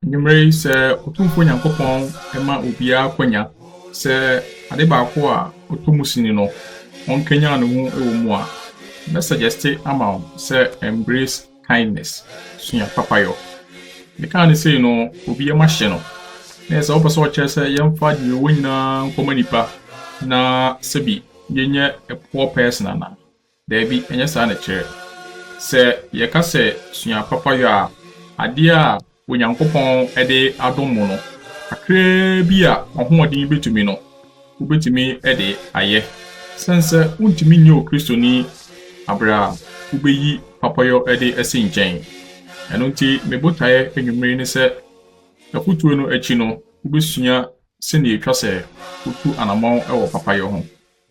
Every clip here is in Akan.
Numeri se otumfo Nyankopɔn ema obia kwanya se ade baako a otomusini no onkenya ne ho ewo mu a na suggest ama se embrace kindness sua papayo. The kind say no obi ma hye no na se opeso kire se yemfa de wo nyina nkoma nipa na sebi yenye a poor person na there be enye sa na kire se ye ka se sua papayo a ade a Onyankopɔn ede adomo no akra bi a ohoɔden betumi no ubetumi ede aye sense untumi nye o kristoni abra ubeyi papayo ede ese nkyɛn ɛno nti mebotae enwumere ne sɛ akutuo no akyi no ubesua se ne etwa sɛ utu anamɔn ɛwɔ papayo ho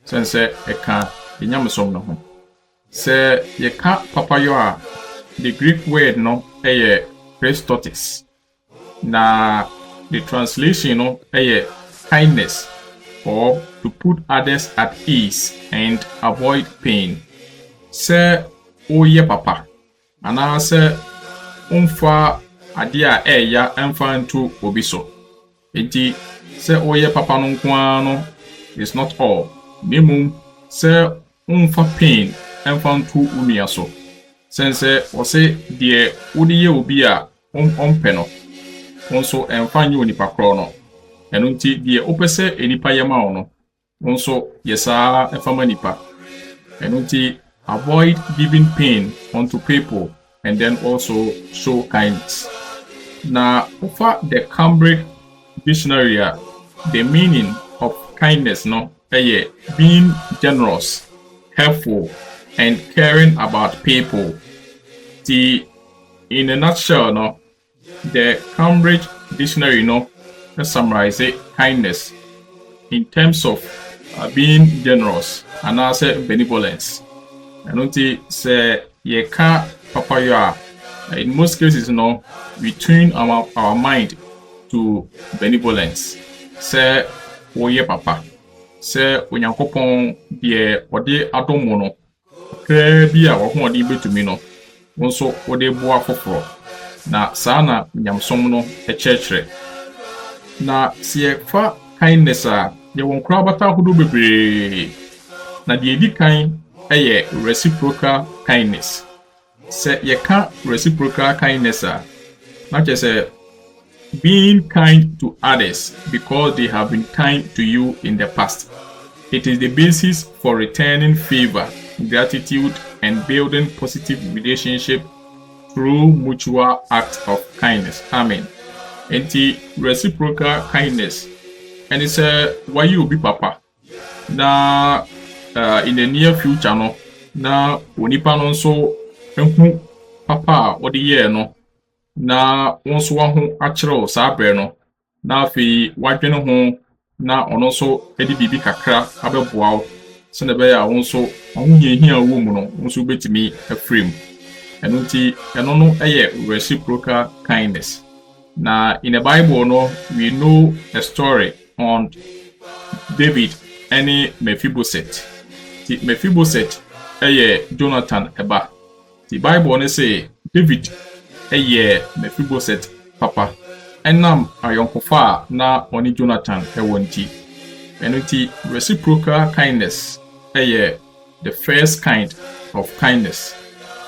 sense ɛka enyamesom no ho sɛ yɛka papayo a the Greek word no ɛyɛ Christotis. Na the translation no kindness or to put others at ease and avoid pain. Se oye papa ana se umfa ade a eya emfa ntu obi so. Enti se oye papa no nko no is not all. Nemum se umfa pain emfa ntu unua so. Sense ose de wodi ye obi a ompe no wonso emfa nye onipa kro no eno nti de opese enipa yema wo no wonso yesa efama nipa eno nti avoid giving pain unto people and then also show kindness. Na over the Cambridge dictionary the meaning of kindness no being generous, helpful and caring about people. In a nutshell, no, the Cambridge Dictionary summarize kindness in terms of being generous and also benevolence. And say ye can't papayo. In most cases, we tune our mind to benevolence. Say oye papa. Say Onyankopɔn de ode adomo no kra bi a wo ho ode betumi no wonso ode boa foforo na saa na nyamsom no kyerɛkyerɛ na se fa kindness a ye won kra bata hodo bebree na de edi kan reciprocal kindness. Se ye ka reciprocal kindness a na say being kind to others because they have been kind to you in the past. It is the basis for returning favor, gratitude, and building positive relationship through mutual acts of kindness. Amen. Enti reciprocal kindness. And it's why you be papa. Na in the near future no na onipa no so enhu papa or the year no na wonso wa ho akyerɛw saa brɛ no na afi wadwene ho na ɔno so edi bibi kakra abɛboa wo sɛ be ya wonso ahohiahia wo mu no wonso betimi afrem ɛno nti ɛno no reciprocal kindness. Na in the Bible no we know a story on David and Mephibosheth. Mephibosheth Jonathan eba. The Bible no say David Mephibosheth papa enam ayonkofa na oni Jonathan ewonti enoti reciprocal kindness the first kind of kindness.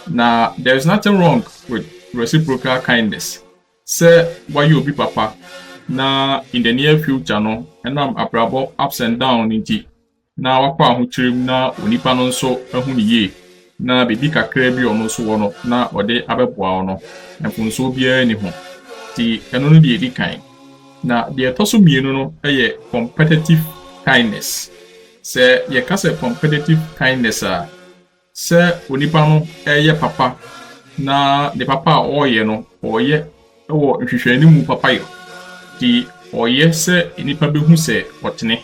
Now there is nothing wrong with reciprocal kindness. Say why you be papa na in the near future no enam abrabo ups and down nti na wakwa ahokyerem na onipa no nso ehu ne ye na bibi kakra bi ono so wono na ode abeboa ono mfunso bia ni ho ti eno no de edi kan na de etoso mienu no competitive kindness. Se ye ka se competitive kindness a se onipa no papa na de papa oye no oye ewo nhwehwani mu papa yo ti oye se enipa behu se otene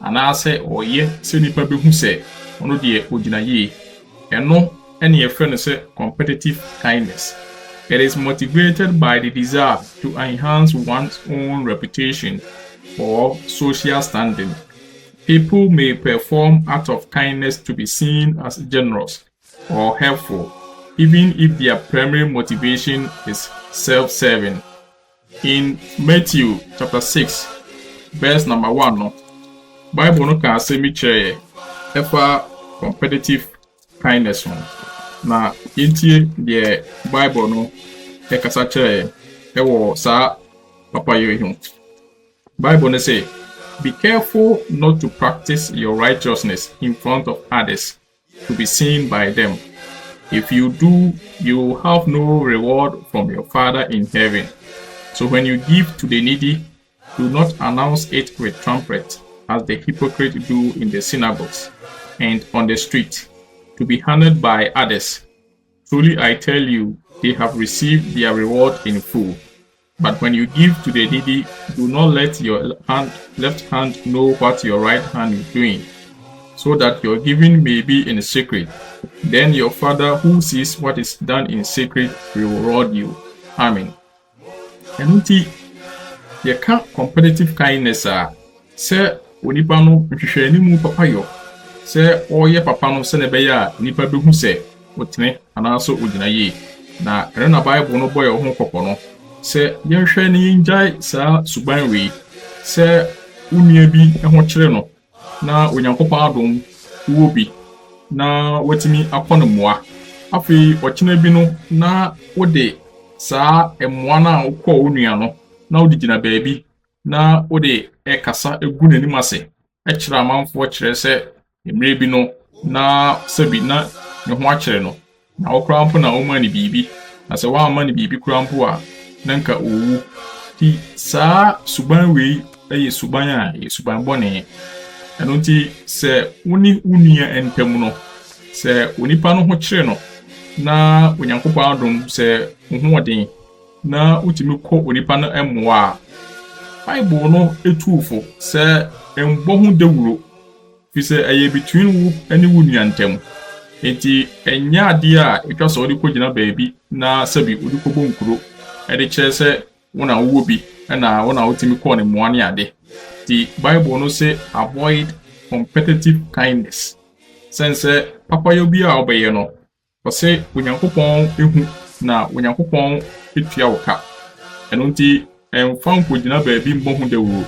ana se oye se enipa behu se ono de ogina ye eno ene ye friend say competitive kindness. It is motivated by the desire to enhance one's own reputation or social standing. People may perform acts of kindness to be seen as generous or helpful, even if their primary motivation is self-serving. in Matthew chapter 6, verse number 1, no, Bible no can say me chere ever competitive kindness one. Na intie the Bible no e kasa chere e wo sa papa yo hu. Bible no say, be careful not to practice your righteousness in front of others to be seen by them. If you do, you will have no reward from your Father in heaven. So when you give to the needy, do not announce it with trumpets, as the hypocrites do in the synagogues and on the street, to be honored by others. Truly I tell you, they have received their reward in full. But when you give to the needy, do not let your left hand know what your right hand is doing, so that your giving may be in secret. Then your Father who sees what is done in secret will reward you. Amen. And you can't competitive kindness say onipa no hwehwe animu papa yo say oye papa no se ne be ya nipa be hu se otene anaso ogina yi na ere na Bible no boy ho kokko no se yenhwe ne yinjai sa suban wi se unua bi ho kire no na onyankopon adom wo bi na watimi akono moa afi okina bi no na wode sa emoa na ukọ onua no na wode gina baabi na wode ekasa egu nanim ase ekira amanfo kire se emre bi no na sabi na ne ho akire no na okra mpo na omani bibi na se wa amani bibi kra mpo a nanka owu ti sa suban we eye suban a suban bone eno ti se woni unua entam no se onipa no ho kire no na onyankopon adom se ho odin na utimi kọ onipa no emoa Bible no etufo se embo hu dewuro fi se aye between wu ani wu nua ntam enti enya ade a etwa so odi kogina baabi na sabi odi kọ bonkuro ede kire se wona wo bi na wona utimi kọ ne moa ne ade the Bible no say avoid competitive kindness sense papa yo bi a obeye no o se onyankopon ehu na onyankopon etua woka eno nti enfan ko gina baabi mbo hu dewuro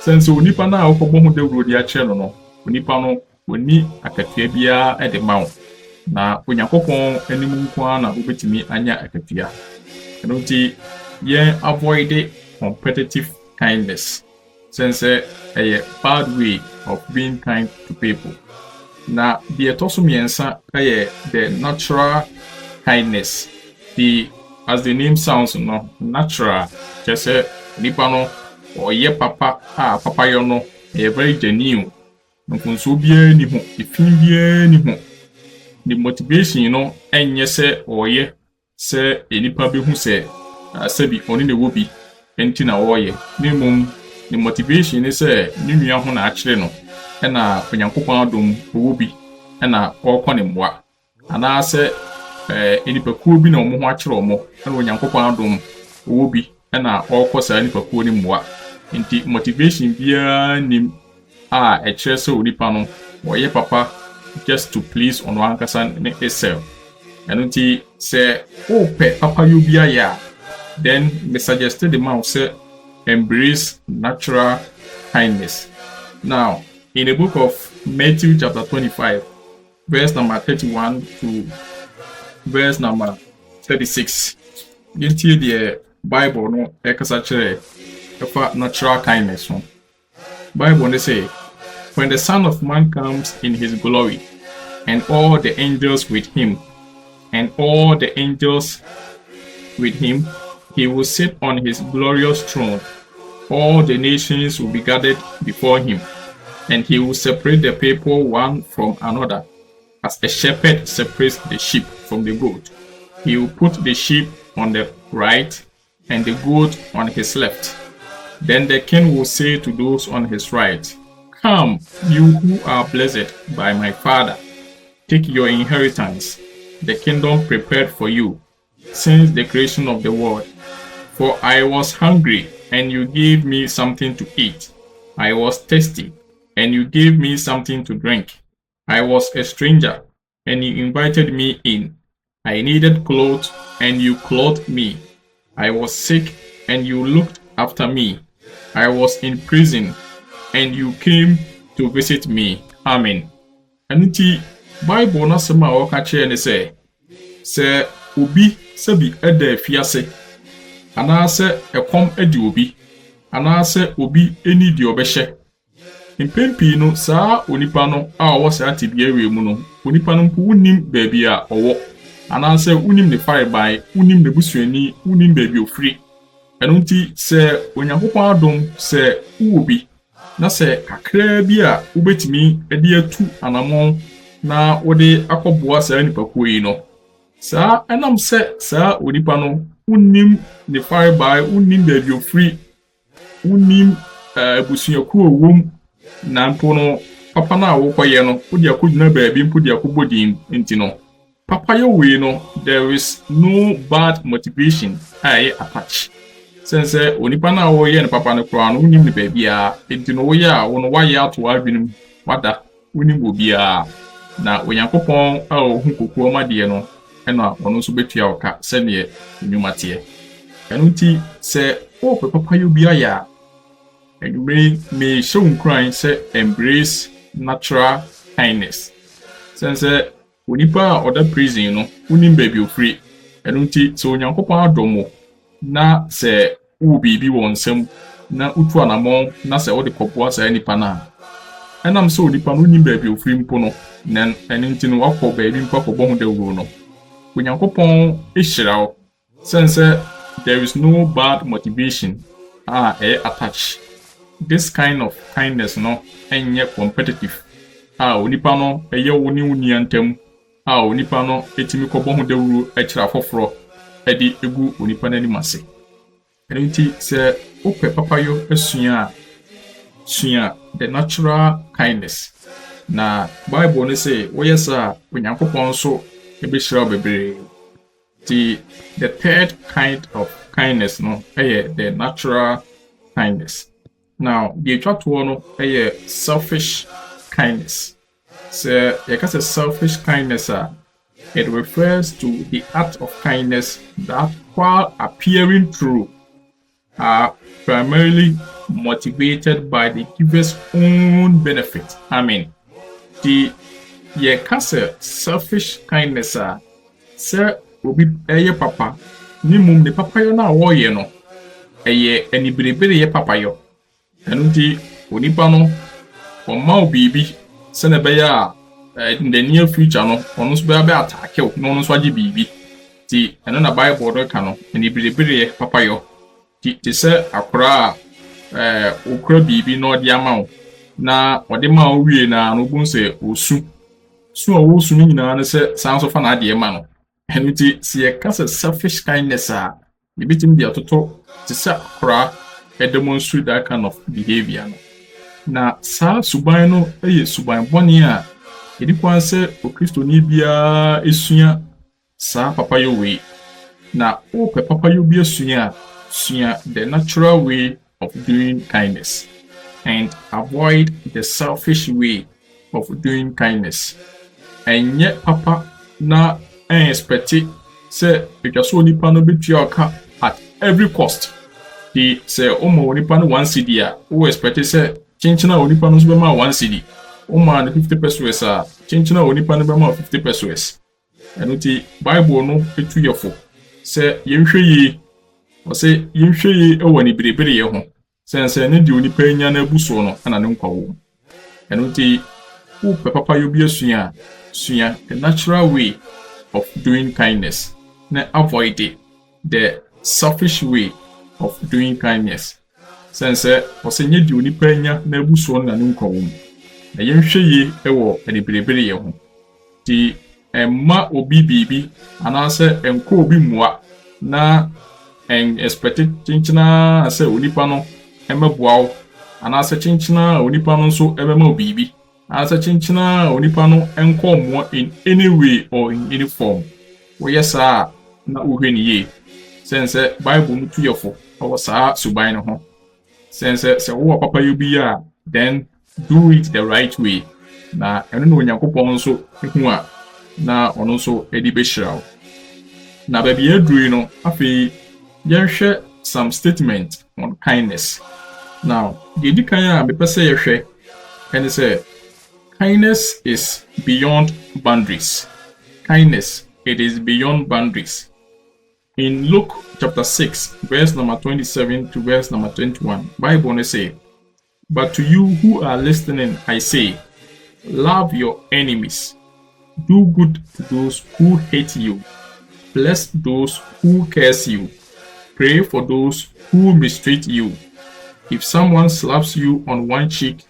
sense onipa na akọbọ hu dewuro di a kire no no onipa no oni akatua bia e de mawo na onyankopon animu nko na obetimi anya akatua eno nti ye avoid competitive kindness sense a bad way of being kind to people. Na the etosumiensa the natural kindness. The as the name sounds, no natural. Just say nipa no or ye papa papa yo no very genuine. No kunso bia ni ho ifin bia ni ho. The motivation enye se or ye se enipa be hu se sabi oni ne wo bi enti na wo ye. Nimum the motivation is say nua ho na akire no e na onyankopon adom wo bi e na okọ ne moa ana se enipakuo bi na omo ho akire omo e na onyankopon adom wo bi e na okọ sa enipakuo ni moa enti motivation bia nim a ekire se onipa no wo ye papa just to please on one person ne itself enti se ope papa yo bia ya then me suggested the man say embrace natural kindness. Now, in the book of Matthew chapter 25, verse number 31 to verse number 36, you see the Bible no ekasa chere natural kindness. Bible they say, when the Son of Man comes in his glory, and all the angels with him, he will sit on his glorious throne. All the nations will be gathered before him, and he will separate the people one from another, as a shepherd separates the sheep from the goat. He will put the sheep on the right and the goat on his left. Then the king will say to those on his right, "Come, you who are blessed by my Father, take your inheritance, the kingdom prepared for you since the creation of the world. For I was hungry, and you gave me something to eat. I was thirsty, and you gave me something to drink. I was a stranger, and you invited me in. I needed clothes, and you clothed me. I was sick, and you looked after me. I was in prison, and you came to visit me. Amen. Anuti Bible na sema waka kire ne se obi sabi eda fiase ana se ekom edi obi ana se obi eni di obehye impempi no saa onipa no a wo saa tibia we mu no onipa no mpo unim baabi a owo ana se unim ne fireby unim ne busuani unim baabi ofri anuti se Onyankopon adom se uobi na se kakra bi a ubetimi edi atu anamon na wode akoboa saa nipa koyi no saa enam se saa onipa no unim ne fireby unim baabi ofri unim busuaku owom na mpo no papa na awokoye no wode akogina baabi mpo de akobodin enti no papa yo we no there is no bad motivation ai attach sense onipa na wo ye ne papa no kro no unim ne baabi a enti no wo ya wo no waye ato adwinum wada unim obi a na Onyankopon a ohun kokuo made no eno ono so betua oka se ne enyumate enunti se o papa yo bia ya and may show crying say embrace natural kindness sense onipa other prison no unim baby ofri enunti so Onyankopon adomo na se wo bibi wonsem na utu anamon na se wo de kopoa sa nipa na enam so onipa no unim baby ofri mpo no na enunti no wakọ baby mpo akọbọ hu dawuro no Onyankopon ehirawo sense there is no bad motivation attached. This kind of kindness no enye competitive onipa no eye woni woni antem onipa no etimi kọbọ hu dawuro ekira foforo edi egu onipa nani mase enti se ope papa yo esua the natural kindness na Bible no say wo yesa Onyankopon so ebeshira bebre the third kind of kindness no the natural kindness. Now, the attract one is selfish kindness. So, because a selfish kindness, it refers to the act of kindness that, while appearing true, are primarily motivated by the giver's own benefit. I mean, the selfish kindness, sir, will be a papa. Ni mum the papa yo na wo ye no. Eni birebire ye papa yo. Enuti onipa no oma obibi se ne be ya in the near future no ono so be attack you no so age bibi ti eno na Bible do ka no eni birebire papa yo ti se akora okura bibi no de ama wo na ode ma wo wie na no bu se osu wo su nyina na se san so fa na ade ma no enuti se ye ka selfish kindness a bitim dia toto ti se akora demonstrate that kind of behavior. Na sa suban no suban boni a edi kwan se o Kristo ni bia esua sa papa yo we na o papa yo bia sua the natural way of doing kindness and avoid the selfish way of doing kindness. And yet papa na expect say because so nipa no betua ka at every cost. He say omo onipa no 1 cedi a wo expect say chinchina onipa no so be ma 1 cedi o ma na 50 pesos a chinchina onipa no be ma 50 pesos enuti Bible no etu yefo say yenhwe yi o say yenhwe yi e woni birebire ye ho sense ne di onipa nya na abuso no ana ne nkwawo enuti wo papa yo bia sua the natural way of doing kindness na avoid the selfish way of doing kindness. Sense osenye di onipa nya na abuso na ne nkwawo na yenhwe yi ewo edibirebire ye ho ti emma obi bibi anase enko obi mua na expect chinchina ase onipa no emeboawo anase chinchina onipa no so ebema obibi anase chinchina onipa no enko mua in any way or in any form wo yesa na uhweni ye sense Bible mutu yefo o sa suban no ho sense se wo papa yo bi a then do it the right way na eno no Onyankopon so ehu a na ono so edi be hirawo na ba bi aduru no afi yenhwe some statement on kindness. Now, the Dikaya Bepese and say kindness is beyond boundaries. Kindness, it is beyond boundaries. In Luke chapter 6, verse number 27 to verse number 21, Bible say, "But to you who are listening, I say, love your enemies, do good to those who hate you, bless those who curse you, pray for those who mistreat you. If someone slaps you on one cheek,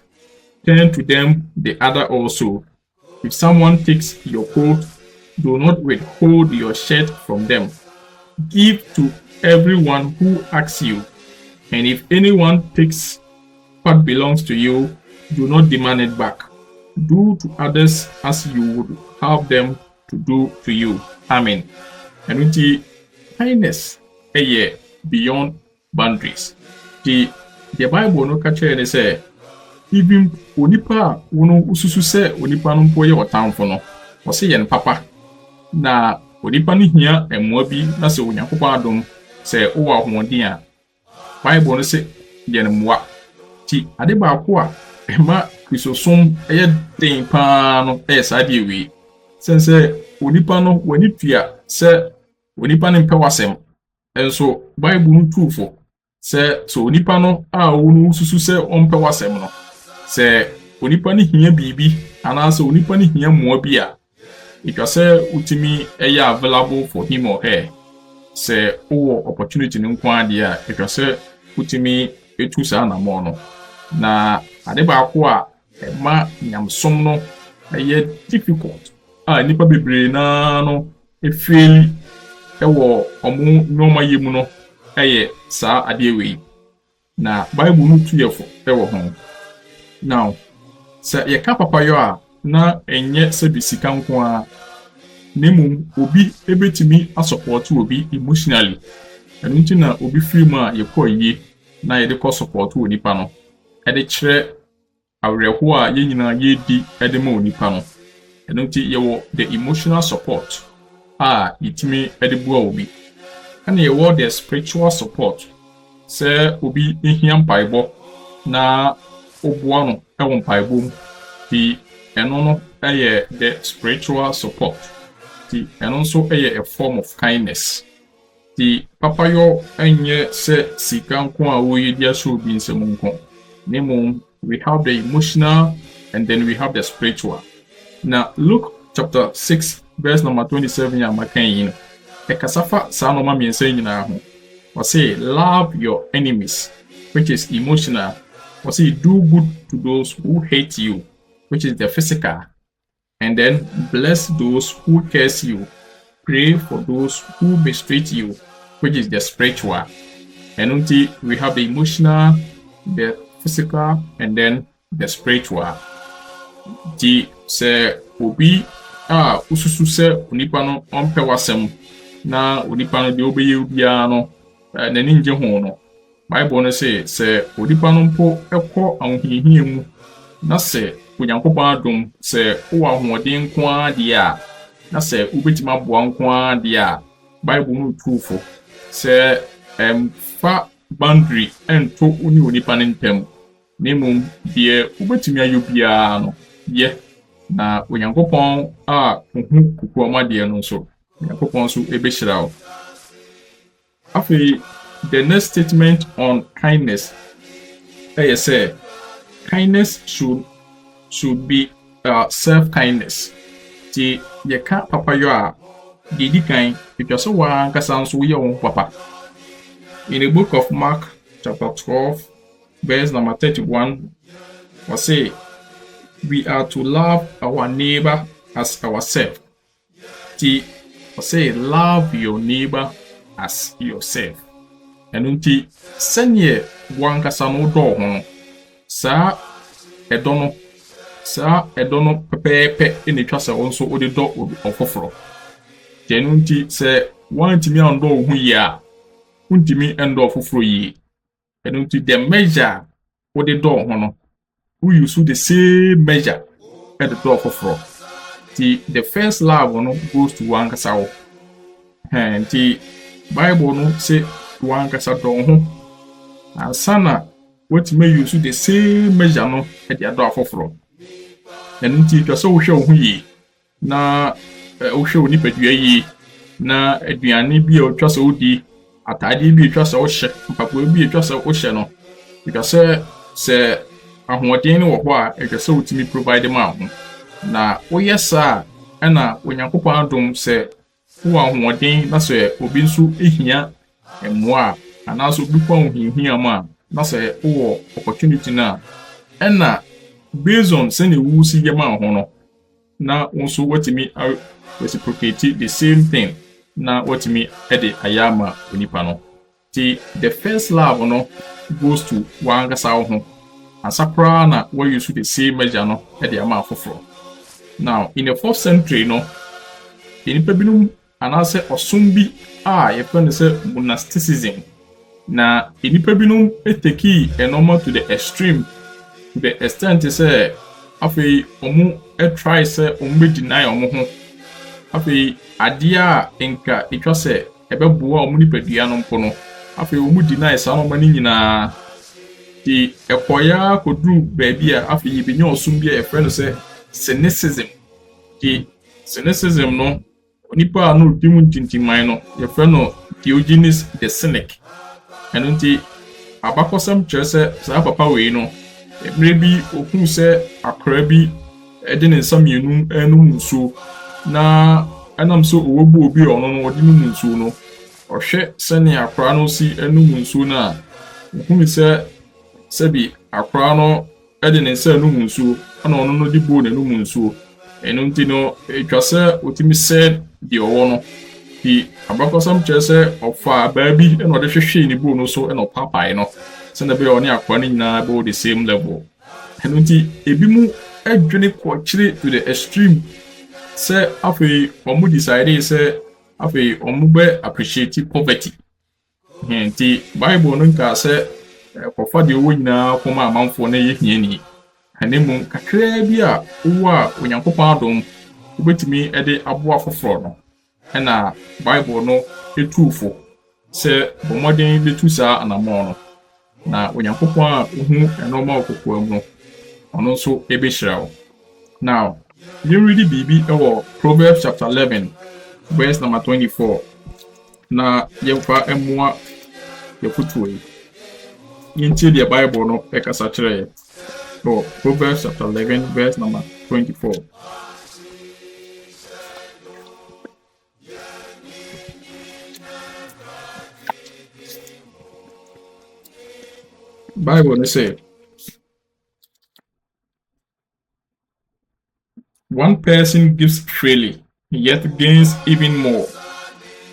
turn to them the other also. If someone takes your coat, do not withhold your shirt from them. Give to everyone who asks you, and if anyone takes what belongs to you, do not demand it back. Do to others as you would have them to do to you." Amen. And with the kindness, beyond boundaries. The Bible no catch any say, even onipa wono ususu se onipa no mpo ye otamfo no, o se ye papa na onipa no hia emmoa bi na se Onyankopɔn adom se wo ahoɔden a Bible no se ye mmoa ti ade ba ko a ema kristosom eye den pa no sa de wi sense onipa no wani tua se onipa no mpe wasem enso Bible no truthful se so onipa no a wo susu se ompe wasem no se onipa no hia bibi ana se onipa no hia mmoa bi a itwa se utimi available for him or her se o opportunity no nko ade a itwa se utimi etu sa na mo no na ade ba ko a ma nyamsom no difficult a nipa bebre na no efeli ewo omu noma yemu no sa ade we na Bible no tuyefo ewo ho. Now sa ye ka papa yo a na enye se bisika nko a nemu obi ebetimi asupport obi emotionally enu na obi free ma ye ko yi na ye de ko support onipa no e de kire awreho a ye nyina ye di e de ma onipa no enu ye wo the emotional support itimi e de bua obi and ye wo the spiritual support se obi ehia mpaibo na oboa no e wo mpaibom di eno no the spiritual support di eno so a form of kindness. Di papa yo enye se sika nko a wo yedi aso obi nsem nko nemo we have the emotional and then we have the spiritual. Now Luke chapter 6 verse number 27 ya makan yin e kasafa sa no ma miensa nyina ho o say love your enemies, which is emotional. O say do good to those who hate you, which is the physical, and then bless those who curse you, pray for those who mistreat you, which is the spiritual. And until we have the emotional, the physical, and then the spiritual. Di se obi ususu se onipa no ompe wasem na onipa no de obeye ubia no na ninje ho no Bible no say se onipa no mpo ekọ ahohihia mu na se Onyankopɔn adom se wo ahoɔden nko ade a na se ubetima boa nko ade a Bible no truthful se fa boundary ento uni onipa ne ntam nemu die ubetimi ayobia no ye na Onyankopɔn ohu kukuoma de no so Onyankopɔn so ebehirawo. After the next statement on kindness say kindness should be self-kindness. Ti yeka papa yo a didi kan because wa nkasa nso ye won papa. In the book of Mark chapter 12 verse number 31 we say we are to love our neighbor as ourselves. Ti we say love your neighbor as yourself. And unti senye wa nkasa no do ho sa edono pepepe ene twasa wonso ode do ofoforo jenunti se wantimi ando hu yi a untimi endo ofoforo yi enunti the measure ode do ho no we use the same measure at the do ofoforo the first love no goes to one kasa wo and the Bible no say wankasa dɔn ho ansana watumi use the same measure no de adɔ afoforo ɛno nti twa sɛ wohwɛ wo ho yi na wohwɛ wo nipadua yi na aduane bi a wotwa sɛ wodi atade bi twa sɛ wohyɛ mpaboa bi twa sɛ wohyɛ no twa sɛ ahoɔden no wɔ hɔ a twa sɛ wotumi provide ma ho na woyɛ saa ɛna onyankopɔn adom sɛ wo ahoɔden na sɛ obi nso ehia mmoa anaasɛ obi kwa ohihia ma na sɛ wo opportunity na ɛna based on sɛ ne wu si yema ho no na nso watimi reciprocate the same thing na watimi ede ayama onipa no ti the first love no goes to wangasa ho asapra na we use the same measure no ede ama afoforo. Now in the 4th century no enipa binum anase osom bi a yefa ne sɛ monasticism na enipa binum eteki enoma to the extreme to the extent sɛ afei omu try sɛ omu deny omu ho afei ade a enka etwa sɛ ebeboa omu nipadua no mpo no afei omu deny sa no mani nyinaa ti ekoya kodru baabi a afei yebenya osom bi a yefa no sɛ cynicism ti cynicism no onipa no dimu tintimai no yefa no Diogenes the Cynic ɛno nti abakɔsɛm kyerɛ sɛ saa papa wei no emre bi ohu sɛ akora bi ɛde ne nsa mienu ɛnum nsuo na ɛnam so owobu obi ɔno no ɔde num nsuo no ɔhwɛ sɛne akora no si ɛnum nsuo na ohu sɛ bi akora no ɛde ne nsa ɛnum nsuo ana ɔno no de bo ne num nsuo ɛno nti no etwa sɛ otimi sɛ de ɔwɔ no ti abakɔsɛm kyerɛ sɛ ɔfa baabi ɛna ɔde hwehwɛ ne bo no so ɛna ɔpapae no sɛnɛ bɛ ɔne akora no nyinaa bɛ the same level ɛno nti ebi mu adwene kɔkyere to the extreme sɛ afei ɔmo decide sɛ afei ɔmo bɛ appreciate poverty nti Bible no nka sɛ kɔfa deɛ ɔwɔ nyinaa kɔma amanfoɔ na yɛ hiani ɛne mu kakraa bi a ɔwɔ a onyankopɔn adom wobɛtumi de aboa foforɔ no ɛna Bible no etuufo sɛ bɔmmɔden betu saa anamɔ no na onyankopɔn a ohu ɛnɔma okokoa mu no ɔno nso ebehyira wo. Now you read the bibi ɛwɔ Proverbs chapter 11 verse number 24 na yɛmfa ɛmoa yɛfotuo yi yɛntie deɛ Bible no ɛkasa kyerɛ yɛ Proverbs chapter 11 verse number 24. Bible say one person gives freely, yet gains even more.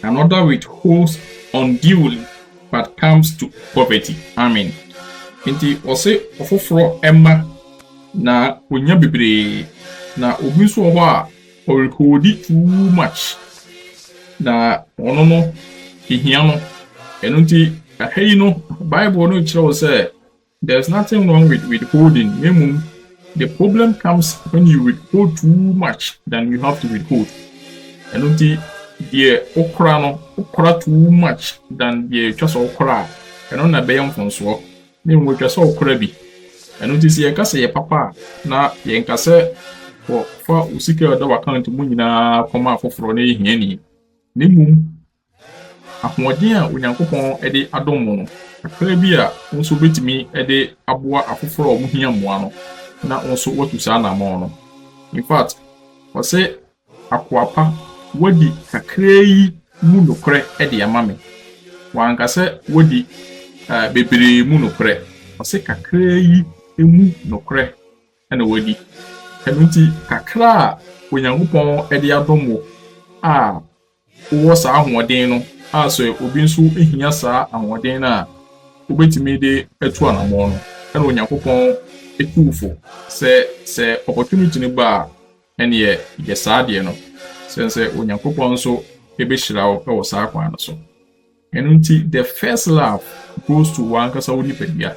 Another withholds unduly, but comes to poverty. Amen. Inti ose ofoforo emma na onya bebre na obi so ho a withhold too much. Na ono no hihia no eno nti ahei no Bible no kyerɛ sɛ there's nothing wrong with withholding. The problem comes when you withhold too much than you have to withhold. Eno nti the okra too much than the just okra. Eno na bɛyɛ mfonso. Ne mu twa sɛ okra bi. Eno nti sɛ yɛka sɛ yɛ papa na yɛnka sɛ fa usika ɔda account mu nyinaa kɔma afoforo na yɛhia ni. Ne mu ahoɔden a onyankopɔn ɛde adom no akra bi a nso betimi ɛde aboa afoforo a ɔmo hia mmoa no na nso watu saa na mo no. In fact wɔsɛ akoapa wadi kakra yi mu nokre ɛde ama me wanka sɛ wadi bebree mu nokre wɔsɛ kakra yi emu nokre ɛna wadi ɛno nti kakra a onyankopɔn ɛde adom wo a wo saa ahoɔden no aso obi nso ehia saa ahoɔden na obetimi de atu anamɔ no ɛna onyankopɔn etuufo sɛ opportunity ne ba ɛne yɛ saa deɛ no sɛ onyankopɔn nso ebehyira wo ɛwɔ saa kwan no so. ɛno nti the first love goes to one kasa wo nipadua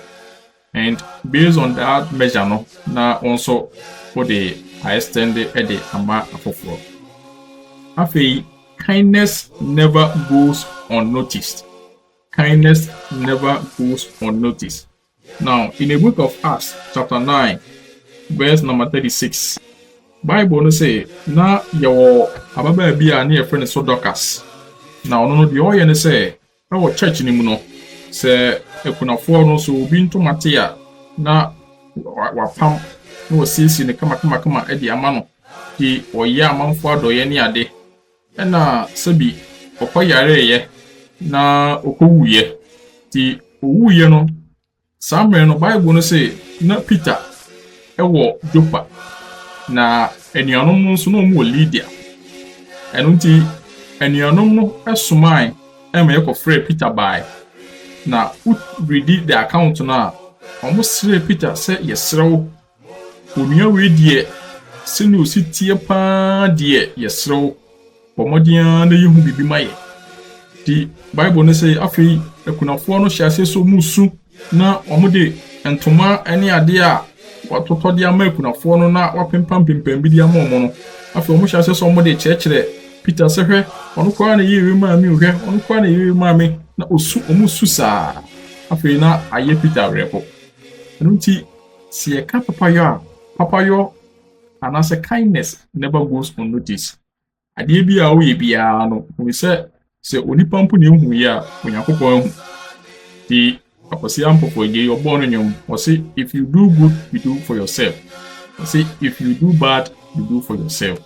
and based on that measure no na also for the extend the ama afoforo. Afei kindness never goes unnoticed. kindness never goes unnoticed. Now, in the book of Acts, chapter 9, verse number 36, Bible no say, na yawo ababa bi a na ye friend so Dorcas. Na ono no de oye ne say, na wo church ni mu no, se ekunafo no so obi ntomate a na wapam na osisi ne kama e de ama no. Di oye amanfo adoye ne ade. Na sebi okoyare ye na okowuye. Ti owuye no Samuel no Bible no say na Peter ewo Joppa na enuanom nso no mu Lydia. Eno nti enuanom no esomai ema yekofre Peter by na read the account na almost Peter say yesrew onua we die sinu sitie pa die yesrew pomodian na yehu bibi maye. Di Bible no say afi ekunafo no hyase so musu na omude entoma ene ade a watoto de ama ekunafo no na wapempam bi de ama omo no afi omo hyase so omude kyekere Peter se hwe ono kwa na yewe ma mi hwe ono kwa na yewe ma mi na osu omu susa afi na aye Peter repo nti si e ka papayo anase kindness never goes unnoticed. Ade bia wo ye bia no we se onipa mpo ne hu ya Onyankopon hu. Di akosi ampo for ye your born nyom or say if you do good you do for yourself. Or say if you do bad you do for yourself.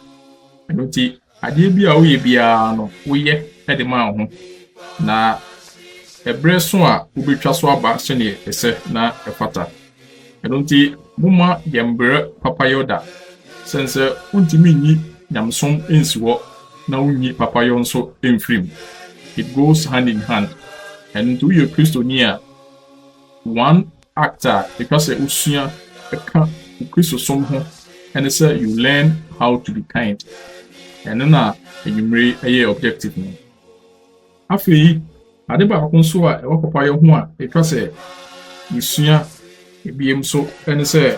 Nti ade bia wo ye bia no wo ye e de ma ho na ebre so a wo betwa so aba se ne ese na efata. Nti muma yembre papayo da sense untimi nyi nyamsom ensiwo na unyi papayo nso emfrim. It goes hand in hand. And to your Christiania, one actor because usua eka Christo somehow and say you learn how to be kind. And na enyumre eye objective no. Afi ade ba akonso a ewo papayo ho a because usua ebiem so and say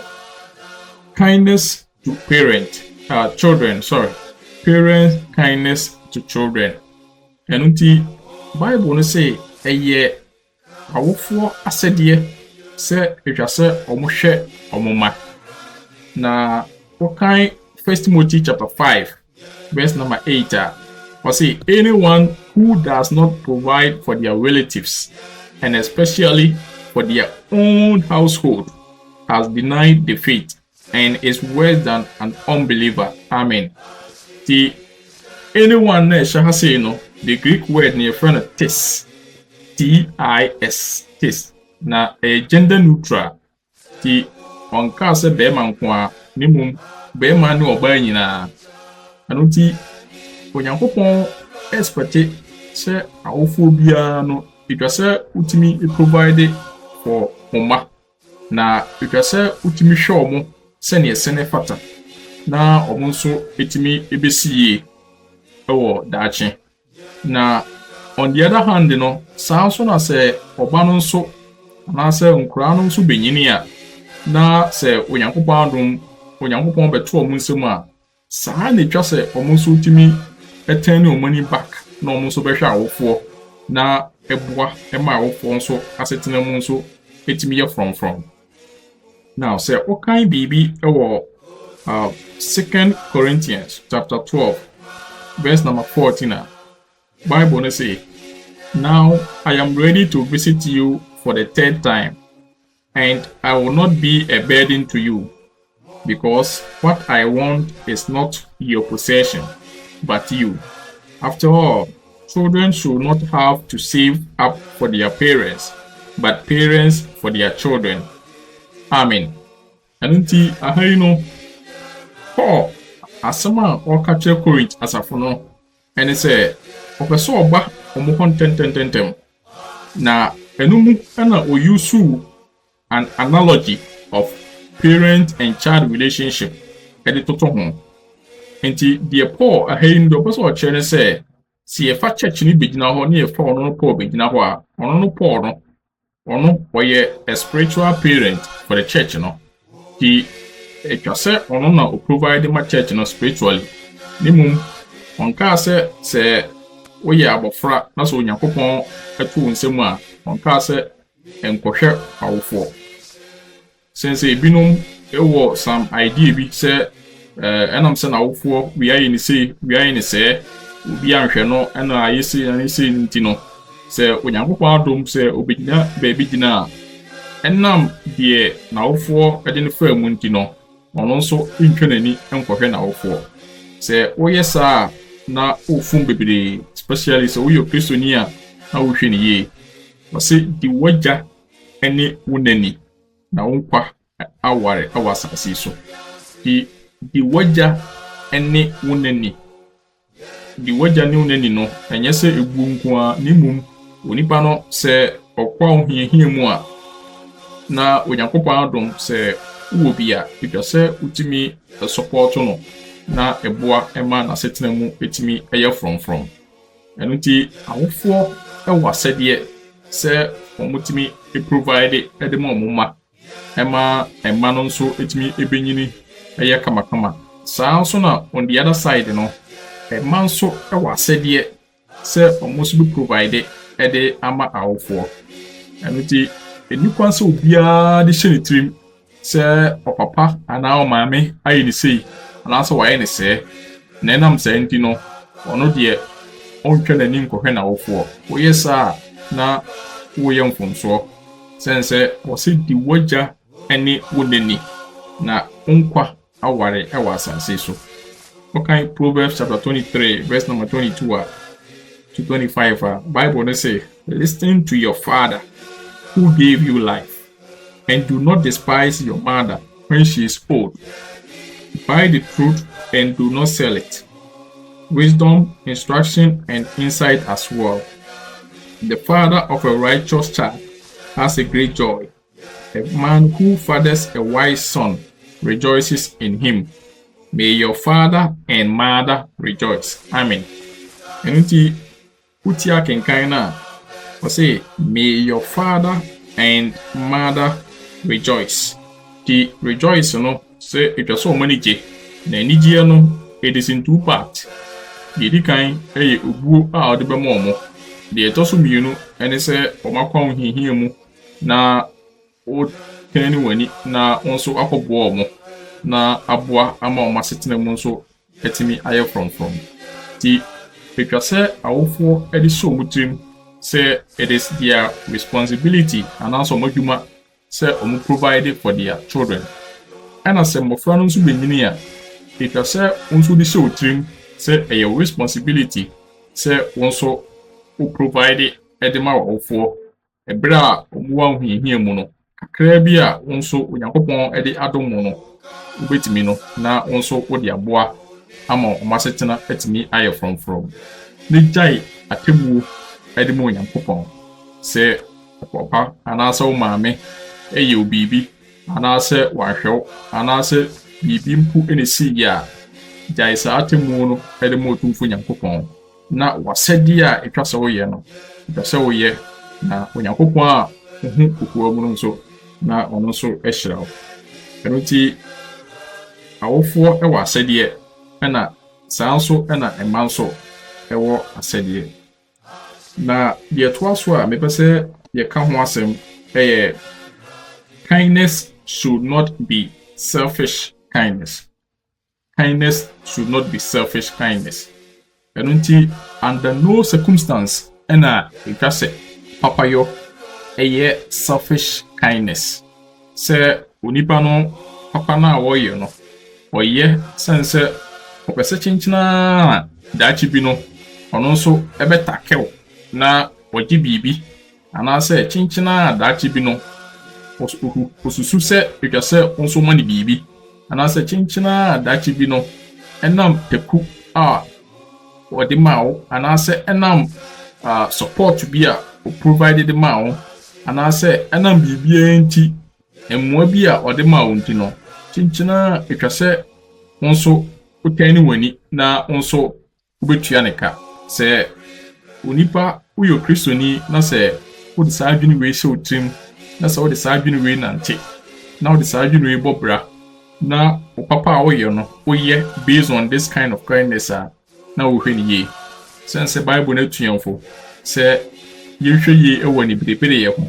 kindness to children, parents kindness to children. And Bible no say eye awofo asede se etwase omohwe omoma na okan 1 Timothy chapter 5 verse number 8 or say anyone who does not provide for their relatives and especially for their own household has denied the faith and is worse than an unbeliever. Amen. The anyone na shall say no, the Greek word near friend tis, T-I-S, tis, na a gender neutral. The on case beman kwa nimum beman no oba nyina. Anuti Onyankopon expect say awofo bia no itwase utimi provide for mama na itwase utimi hwe omo sene yesene fata na omo nso etimi ebesiye ewo daache na on the other hand no sanso na se oba no nso na se nkura no nso benyini a na se Onyankopon beto omo nsem a saa na twase omo nso utimi etani omo ni back na omo nso behwe awofo na eboa ema awofo nso asetena mu nso etimi ye from now say okan bibi ewo 2 Corinthians chapter 12 verse number 14 Bible no say now I am ready to visit you for the third time and I will not be a burden to you because what I want is not your possession but you. After all, children should not have to save up for their parents but parents for their children. Amen. Anunti ahayino Paul asema o kache Corinth asafo no ene se opeso oba omo kontententem na enumu na oyusu an analogy of parent and child relationship editoto ho enti de Paul ahayino opeso o chere se si e fa church ni begina ho na e fa ono no Paul begina ho a ono no Paul no ono oye a spiritual parent for the church no he etwase ono na o provide my church no spiritually nimum onka se woyɛ abɔfra na so Onyankopɔn ɛto wo nsɛm a ɔnka sɛ ɛnkɔhwɛ awofoɔ sense ebinom ɛwɔ some idea bi sɛ ɛnam sɛ na awofoɔ we ayɛ ne sei we ayɛ ne sɛ obi anhwɛ no ɛna ayɛ sei na sei nti no sɛ Onyankopɔn adom sɛ obegyina baabi gyina a ɛnam deɛ na awofoɔ ɛde ne fa mu nti no ɔno nso ntwa n'ani nkɔhwɛ na awofoɔ sɛ woyɛ saa na ofum bebree especially sɛ woyɛ Kristoni a na wohwɛ ne yie wɔsɛ di wagya ɛne wonani na wonkwa aware awasase so di wagya ɛne wonani di wagya ne wonani no ɛnyɛ sɛ ebu nko a ne mum onipa no sɛ ɔkwa ohiahia mu a na Onyankopɔn adom sɛ wo bi a etwa sɛ utimi support no na eboa ɛma na setena mu etimi ɛyɛ from ɛno nti awofoɔ ɛwɔ asɛdeɛ sɛ ɔmotimi provide ɛde ma ɔmoma ɛma no nso etimi ebenyini ɛyɛ kamakama saa nso na on the other side no ɛma nso ɛwɔ asɛdeɛ sɛ ɔmo so bi provide ɛde ama awofoɔ ɛno nti enipa sɛ obiara de hyɛ ne tirim sɛ ɔpapa anaa ɔmaame ayɛ ne sei anaasɛ wayɛ ne sɛ na ɛnam sɛ nti no ɔno deɛ ɔntwa n'ani nkɔhwɛ n'awofoɔ woyɛ saa na woyɛ mfomsoɔ sɛnsɛ wɔsɛ di wagya ɛne wonani na nkwa aware ɛwɔ asase so okay Proverbs chapter 23 verse number 22 to 25 Bible no say listen to your father who gave you life and do not despise your mother when she is old. Buy the truth and do not sell it. Wisdom, instruction, and insight as well. The father of a righteous child has a great joy. A man who fathers a wise son rejoices in him. May your father and mother rejoice. Amen. Enti utia kenkaina say, may your father and mother rejoice. The rejoice no say it was so many je. Na nijie no it is in two parts. The dikan eye obuo a ode be mo. The etoso mienu ene se omakwa ohihia mu na o tani wani na onso akobo omo na aboa ama omasetena mu nso etimi aye from. The etwa se awofo edi so mutrim say it is their responsibility and also moduma say omu provide for their children. And as a mofra no nso benyini a etwa se onso di show trim say a responsibility say onso o provide edema awofo ebra omu ahihia mu no kakra bi a onso Onyankopɔn ede adom no ubetimi no na onso wo de aboa ama omasetena etimi aye from ne jai atebuo ede mo Onyankopɔn se papa anasa o maame eye obibi anasa wahwew anasa bibi mpu ene si ya jai sa atemu no ede mo tumfo Onyankopɔn na wasedi a etwa se wo ye no etwa se wo ye na Onyankopɔn a ohu kokoa mu no nso na ono nso ehyirawo eno ti awofo e wa asedi na saa nso na ema nso ewo asedi na ye to aso a mepese ye ka ho asem kindness should not be selfish kindness. Kindness should not be selfish kindness. Enunti under no circumstance ena etwase papa yo selfish kindness. Se onipa no papa na woye no oye sense opese chinchina dachi bi no ono nso ebetakew na oji bibi anase chinchina dachi bi no osusu se etwase onso mani bibi anase chinchina dachi bi no enam teku a odi mawo anase enam support bi a o provided mawo anase enam bibi enti emmoa bi a odi mawo nti no chinchina etwase onso utani wani na onso ubetua neka se onipa uyo Kristoni na se wo de saa adwene we hye otim na se wo de saa adwene we nante na wo de saa adwene we bobra na o papa a wo ye no wo ye based on this kind of kindness na wo hwe ni ye sense Bible na tuanfo se yehwe yi e woni bibire ye ho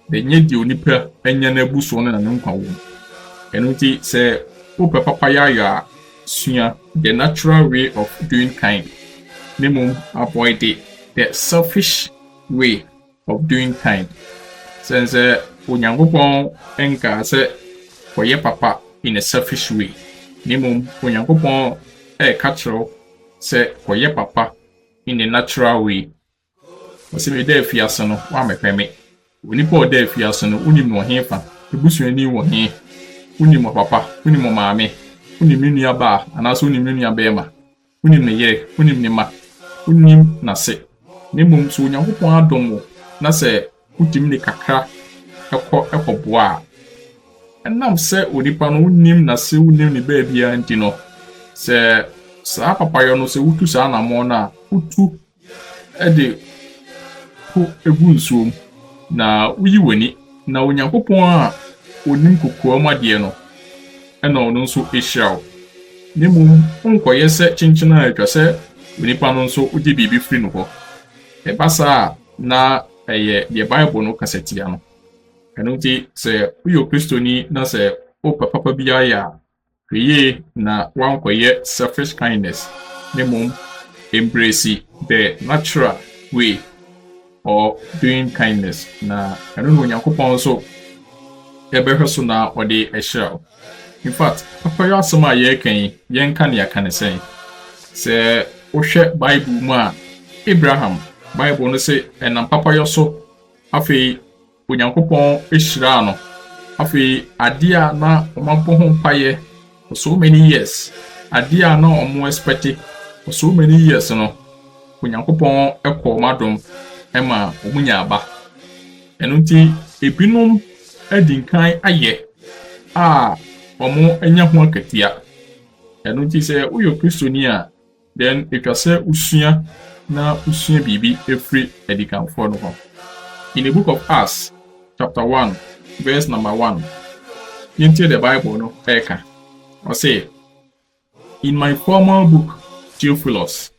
de nye di onipa anya na abuso no na nkwa wo eno ti se upe papa ya sua the natural way of doing kind nemo avoid the selfish way of doing kind sense onyankopon enka se koye papa in a selfish way nemo onyankopon katro se koye papa in a natural way wose me da fiase no wa mepeme onipa da fiase no unim no hefa ebusuani wo he unim mo papa unim mo maame unim ni nua ba anaso unim ni nua bema unim ne yere unim ne ma unim na se nemo so onyankopon adomo na se utim ne kakra ekoboa enam se onipa no unim na se unim ne ba bia anti no se sa papa yo no se utu sa na mo na utu ede ko egunsuom na uyi wani na onyankopon a onim kokoa made no ena ono nso ehyaw nemu onkoye se chinchina atwa se onipa no nso udi bibi free no ho e basa na eye the Bible no kasetia no eno ti se uyo kristoni na se o papa bia ya hweye na wankoye selfish kindness nemu embrace the natural way or doing kindness na eno no onyankopon so ebe so na ode ehyaw. In fact, papa yo asema ye kan yen kan ya kan sen se ohwe Bible mu a Abraham Bible no se enam papa yo so afei onyankopon ehyira no afei adia na omampo ho paye for so many years adia na omo expect for so many years no onyankopon ekọ madom ema omunya aba eno nti ebinum adinkan aye omo enya ho akatia eno nti se uyo kristoni a then etwase usua na usua bibi efri edikanfo no ho. In the book of Acts chapter 1 verse number 1 into the Bible no eka or say, in my former book Theophilus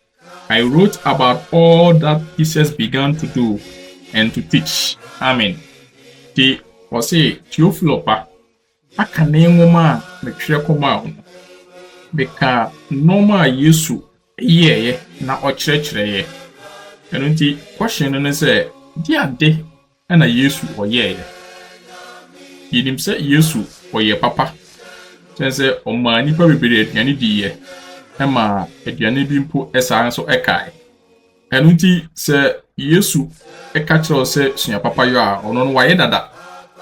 I wrote about all that Jesus began to do and to teach. Amen. The or say Theophilopa aka na enwoma me twe koma beka normal Yesu yeye na okyerɛkyerɛye eno nti question no sɛ di ade na Yesu oyeye yinim sɛ Yesu oye papa sense ɔma nipa bebere aduane diye ema aduane bi mpo ɛsan so ɛkae eno nti sɛ Yesu ɛka kyerɛ sɛ sua papa yo a ɔno no waye dada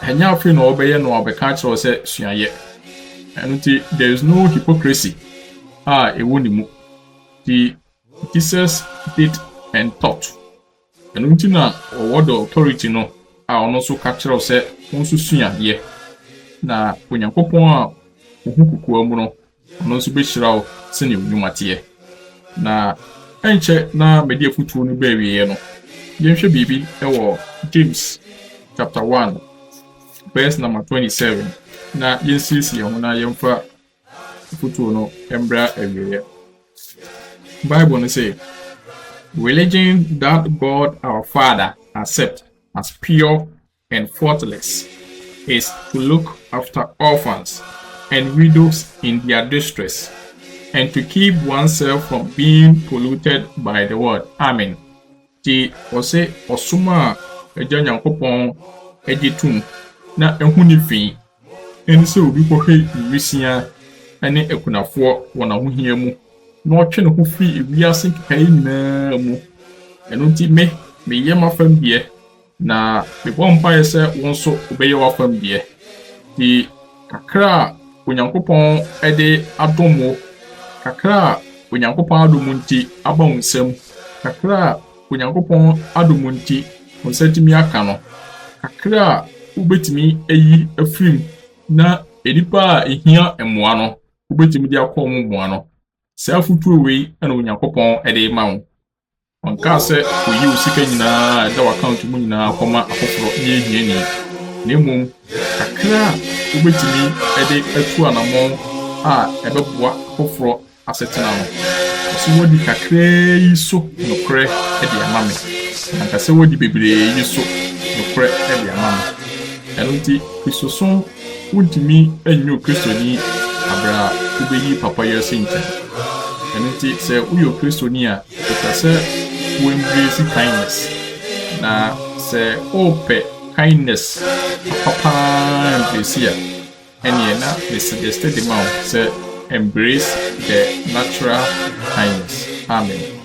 enya afi na obeye no obeka kyerɛ sɛ suaye eno nti there is no hypocrisy ewoni mu the Jesus did and taught eno nti na word authority no ono so ka kyerɛ sɛ onso suaye na onyankopon a ohukukuwa mu no ono so be hyiraw sɛ ne onwumate na enche na media futuo no ba wiye no yenhwɛ bibi ɛwɔ James chapter 1 verse number 27 na yensisi ho na yemfa futuo no embra awiye. Bible no say, religion that God our Father accepts as pure and faultless is to look after orphans and widows in their distress and to keep oneself from being polluted by the world. Amen. Ti ose osuma eja nyankopon ejitum na ehuni fi ense obi kohwe wisia ene ekunafo wona ho hia mu na otwe ne ho fi ewiase kai na mu eno ti me yema fam bie na me bompa yese wonso obeye wafam bie ti kakra onyankopon ede adomo kakra onyankopon adomo nti aba onsam kakra onyankopon adomo nti onsatimi aka no kakra ubetimi eyi afrim na edipa ehia emoa no ubetimi dia kwa omoa no safutu we ana onyankopon ede ma wo onka se oyi usika nyina da account mu nyina koma akoforo ye hia ni nemu kakra ubetimi ede atu anamon ebeboa akoforo asetena no ɔsɛ wodi kakra yi so nokorɛ de ama me anka sɛ wodi bebree yi so nokorɛ de ama me ɛno nti kristosom wontumi anyo kristoni abra wobɛyi papa yɛ sɛ nkyɛn ɛno nti sɛ woyɛ kristoni a ɛsɛ sɛ wo embrace kindness na sɛ wopɛ kindness papa embrace a ɛneɛ na the suggested amount sɛ embrace the natural kindness. Amen.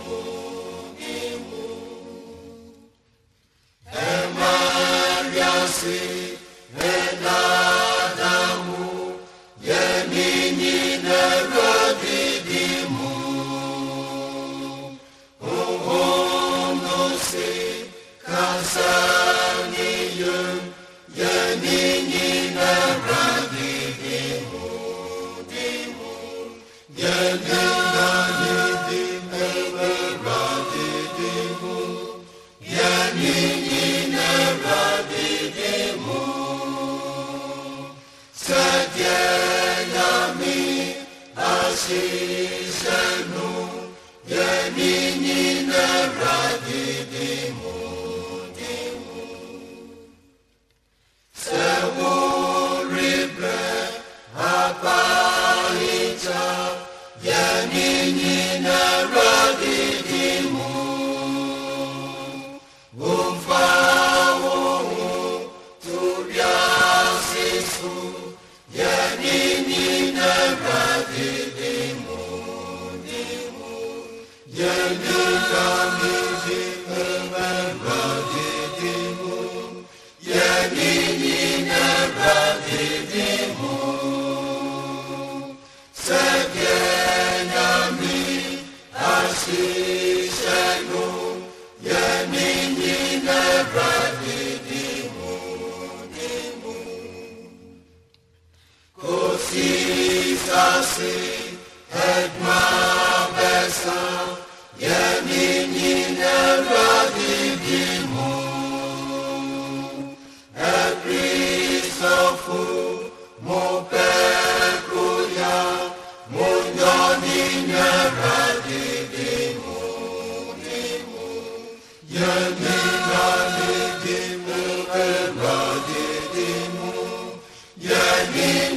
Yeah.